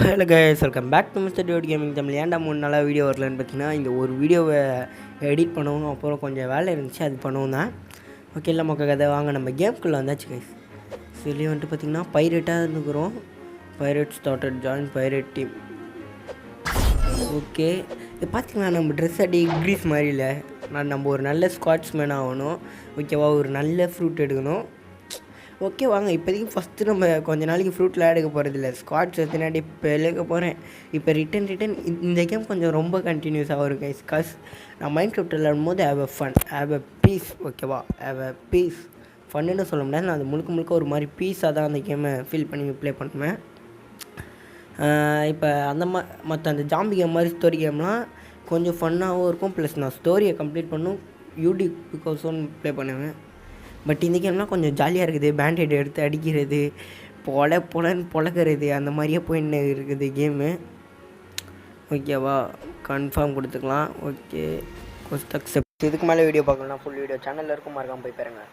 Hello guys, welcome back to mister diode gaming Tamil. ஏன்டா 3 நாளாக video வரலன்னு பார்த்தீங்கன்னா, இந்த ஒரு வீடியோவை எடிட் பண்ணவும் அப்புறம் கொஞ்சம் வேலை இருந்துச்சு, அது பண்ணவும் தான். ஓகே, இல்லை மக்கள் கதை வாங்க நம்ம கேம்குள்ளே வந்தாச்சு கைஸ். இதுலேயும் வந்துட்டு பார்த்திங்கன்னா பைரேட்டாக இருந்துக்கிறோம். Pirate started join pirate team. Okay, இது பார்த்திங்கன்னா நம்ம ட்ரெஸ் அடி கிரீஸ் மாதிரி இல்லை. நம்ம ஒரு நல்ல ஸ்காட்ச்மேன் ஆகணும். ஓகேவா, ஒரு நல்ல ஃப்ரூட் எடுக்கணும். ஓகே வாங்க, இப்போதைக்கு ஃபஸ்ட்டு நம்ம கொஞ்ச நாளைக்கு ஃப்ரூட்டில் எடுக்க போகிறதில்ல. ஸ்காட்ச் எத்தனாடி இப்போ எடுக்க போகிறேன். இப்போ ரிட்டன் இந்த கேம் கொஞ்சம் ரொம்ப கண்டினியூஸாக வரும் கைஸ். நான் மைண்ட் கிராஃப்ட் விளையாடும் போது ஹேவ் அ பீஸ். ஓகேவா, ஹேவ் அ பீஸ். ஃபன்னுன்னு சொல்ல முடியாது, நான் அது முழுக்க ஒரு மாதிரி பீஸாக தான் அந்த கேமை ஃபீல் பண்ணி ப்ளே பண்ணுவேன். இப்போ மற்ற அந்த ஜாம்பி கேம் மாதிரி ஸ்டோரி கேம்லாம் கொஞ்சம் ஃபன்னாகவும் இருக்கும். ப்ளஸ் நான் ஸ்டோரியை கம்ப்ளீட் பண்ணும் யூடியூப்கோசம் ப்ளே பண்ணுவேன். பட் இந்த கேம்லாம் கொஞ்சம் ஜாலியாக இருக்குது. பேண்டேட் எடுத்து அடிக்கிறது, பொலன்னு பொழக்கிறது, அந்த மாதிரியே போயின்னு இருக்குது கேமு. ஓகேவா, கன்ஃபார்ம் கொடுத்துக்கலாம். Okay, accept. இதுக்கு மேலே வீடியோ பார்க்கணுன்னா ஃபுல் வீடியோ சேனலில் இருக்கும், மறக்காமல் போய் பாருங்கள்.